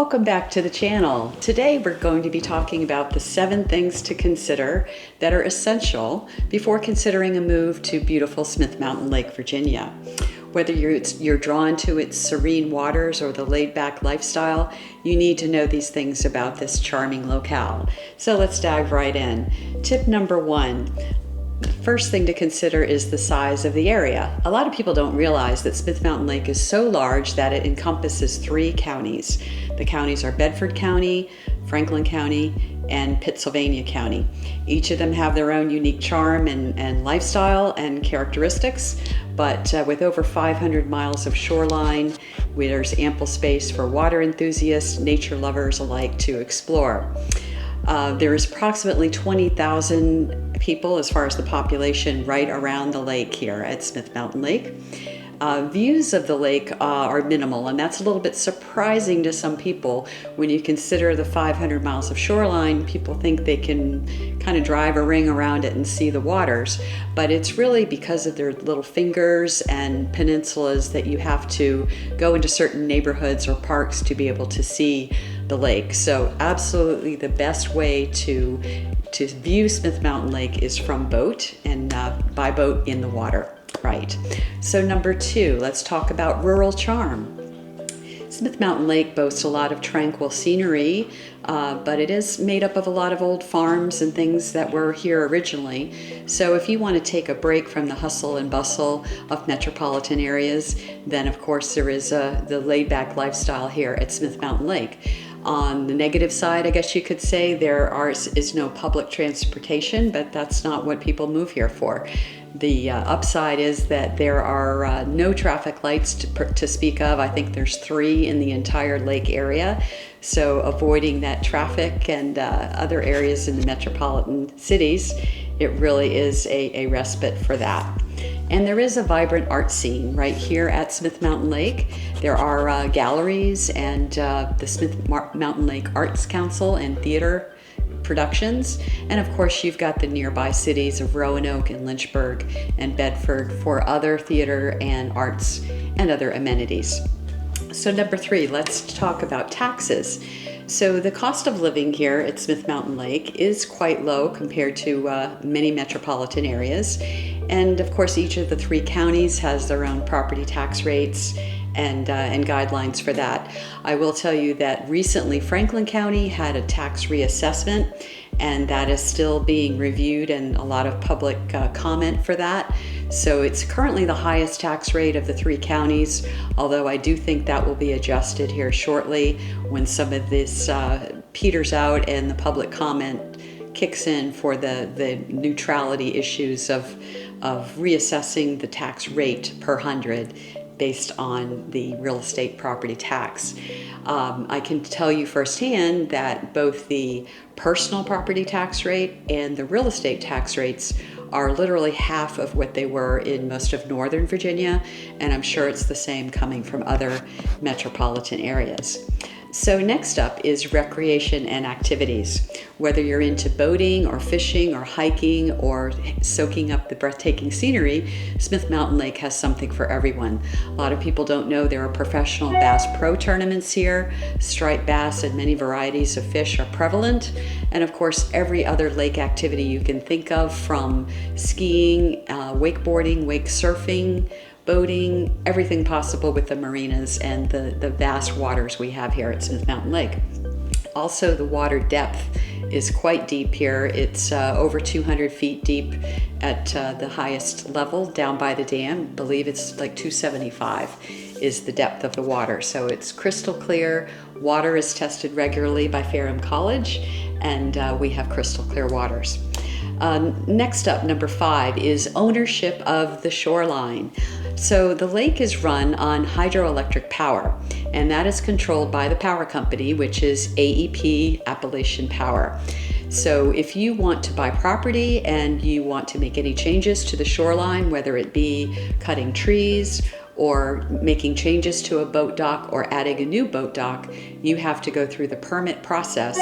Welcome back to the channel. Today we're going to be talking about the 7 things to consider that are essential before considering a move to beautiful Smith Mountain Lake, Virginia. Whether you're drawn to its serene waters or the laid-back lifestyle, you need to know these things about this charming locale. So let's dive right in. Tip number 1. The first thing to consider is the size of the area. A lot of people don't realize that Smith Mountain Lake is so large that it encompasses 3 counties. The counties are Bedford County, Franklin County, and Pittsylvania County. Each of them have their own unique charm and lifestyle and characteristics, but with over 500 miles of shoreline, there's ample space for water enthusiasts, nature lovers alike to explore. There is approximately 20,000 people as far as the population right around the lake here at Smith Mountain Lake. Views of the lake are minimal, and that's a little bit surprising to some people. When you consider the 500 miles of shoreline, people think they can kind of drive a ring around it and see the waters, but it's really because of their little fingers and peninsulas that you have to go into certain neighborhoods or parks to be able to see the lake. So absolutely the best way to view Smith Mountain Lake is from boat and by boat in the water. Right. So number 2, let's talk about rural charm. Smith Mountain Lake boasts a lot of tranquil scenery, but it is made up of a lot of old farms and things that were here originally. So if you want to take a break from the hustle and bustle of metropolitan areas, then of course there is the laid-back lifestyle here at Smith Mountain Lake. On the negative side, I guess you could say, there is no public transportation, but that's not what people move here for. The upside is that there are no traffic lights to speak of. I think there's 3 in the entire lake area. So avoiding that traffic and other areas in the metropolitan cities, it really is a respite for that. And there is a vibrant art scene right here at Smith Mountain Lake. There are galleries and the Smith Mountain Lake Arts Council and theater productions. And of course, you've got the nearby cities of Roanoke and Lynchburg and Bedford for other theater and arts and other amenities. So number 3, let's talk about taxes. So the cost of living here at Smith Mountain Lake is quite low compared to many metropolitan areas. And of course, each of the 3 counties has their own property tax rates and guidelines for that. I will tell you that recently Franklin County had a tax reassessment, and that is still being reviewed and a lot of public comment for that. So it's currently the highest tax rate of the 3 counties, although I do think that will be adjusted here shortly when some of this peters out and the public comment kicks in for the neutrality issues of reassessing the tax rate per 100 based on the real estate property tax. I can tell you firsthand that both the personal property tax rate and the real estate tax rates are literally half of what they were in most of Northern Virginia, and I'm sure it's the same coming from other metropolitan areas. So next up is recreation and activities. Whether you're into boating or fishing or hiking or soaking up the breathtaking scenery, Smith Mountain Lake has something for everyone. A lot of people don't know there are professional bass pro tournaments here. Striped bass and many varieties of fish are prevalent. And of course, every other lake activity you can think of, from skiing, wakeboarding, wake surfing, boating, everything possible with the marinas and the vast waters we have here at Smith Mountain Lake. Also, the water depth is quite deep here. It's over 200 feet deep at the highest level down by the dam. I believe it's like 275 is the depth of the water. So it's crystal clear. Water is tested regularly by Ferrum College, and we have crystal clear waters. Next up, number 5, is ownership of the shoreline. So the lake is run on hydroelectric power, and that is controlled by the power company, which is AEP, Appalachian Power. So if you want to buy property and you want to make any changes to the shoreline, whether it be cutting trees or making changes to a boat dock or adding a new boat dock, you have to go through the permit process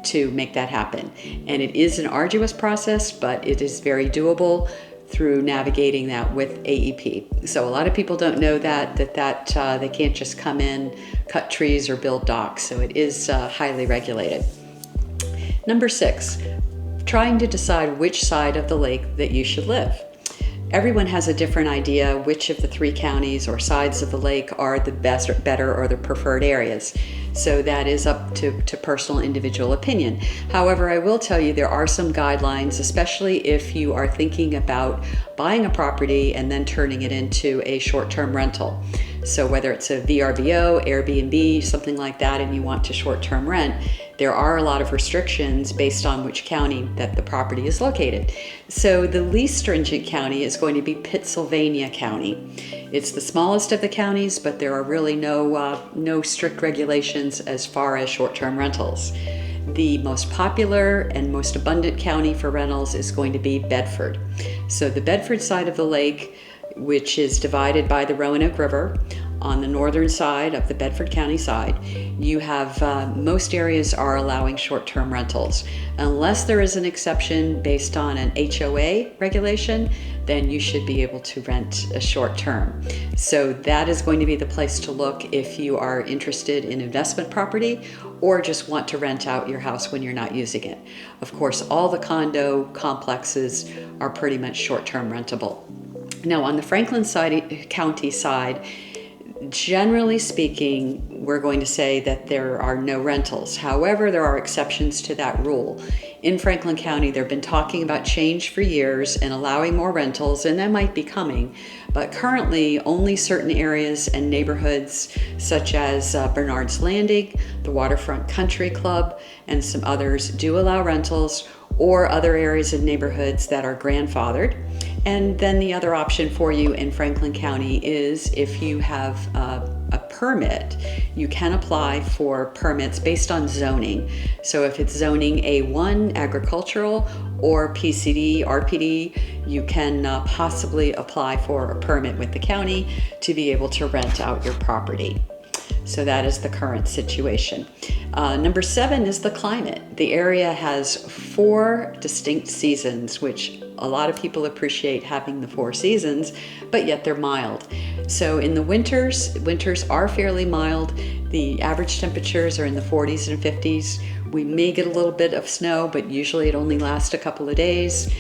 to make that happen. And it is an arduous process, but it is very doable. through navigating that with AEP. So a lot of people don't know that they can't just come in, cut trees, or build docks. So it is highly regulated. Number 6, trying to decide which side of the lake that you should live. Everyone has a different idea which of the 3 counties or sides of the lake are the best or better or the preferred areas. So that is up to personal individual opinion. However, I will tell you there are some guidelines, especially if you are thinking about buying a property and then turning it into a short-term rental. So whether it's a VRBO, Airbnb, something like that, and you want to short-term rent, there are a lot of restrictions based on which county that the property is located. So the least stringent county is going to be Pittsylvania County. It's the smallest of the counties, but there are really no strict regulations as far as short-term rentals. The most popular and most abundant county for rentals is going to be Bedford. So the Bedford side of the lake, which is divided by the Roanoke River, on the northern side of the Bedford County side, you have most areas are allowing short-term rentals. Unless there is an exception based on an HOA regulation, then you should be able to rent a short-term. So that is going to be the place to look if you are interested in investment property or just want to rent out your house when you're not using it. Of course, all the condo complexes are pretty much short-term rentable. Now, on the Franklin County side, generally speaking, we're going to say that there are no rentals. However, there are exceptions to that rule. In Franklin County, they've been talking about change for years and allowing more rentals, and that might be coming. But currently, only certain areas and neighborhoods, such as Bernard's Landing, the Waterfront Country Club, and some others, do allow rentals, or other areas and neighborhoods that are grandfathered. And then the other option for you in Franklin County is if you have a permit, you can apply for permits based on zoning. So if it's zoning A1 agricultural or PCD, RPD, you can possibly apply for a permit with the county to be able to rent out your property. So that is the current situation. Number 7 is the climate. The area has 4 distinct seasons, which a lot of people appreciate having the 4 seasons, but yet they're mild. So in the winters are fairly mild. The average temperatures are in the 40s and 50s. We may get a little bit of snow, but usually it only lasts a couple of days.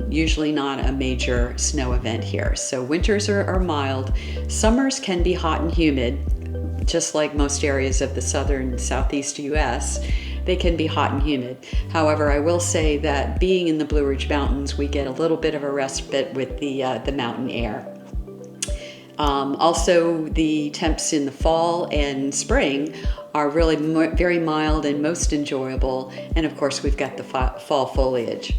Usually not a major snow event here. So winters are mild. Summers can be hot and humid, just like most areas of the southern and southeast US. They can be hot and humid. However, I will say that being in the Blue Ridge Mountains, we get a little bit of a respite with the mountain air. Also, the temps in the fall and spring are really very mild and most enjoyable. And of course, we've got the fall foliage.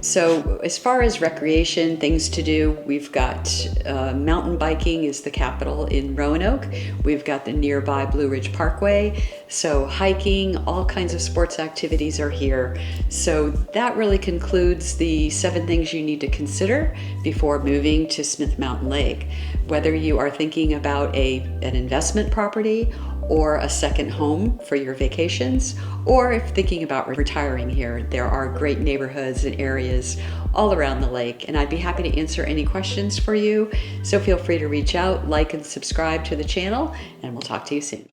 So as far as recreation, things to do, we've got mountain biking is the capital in Roanoke. We've got the nearby Blue Ridge Parkway. So hiking, all kinds of sports activities are here. So that really concludes the 7 things you need to consider before moving to Smith Mountain Lake. Whether you are thinking about an investment property or a second home for your vacations, or if thinking about retiring here, there are great neighborhoods and areas all around the lake, and I'd be happy to answer any questions for you. So feel free to reach out, like and subscribe to the channel, and we'll talk to you soon.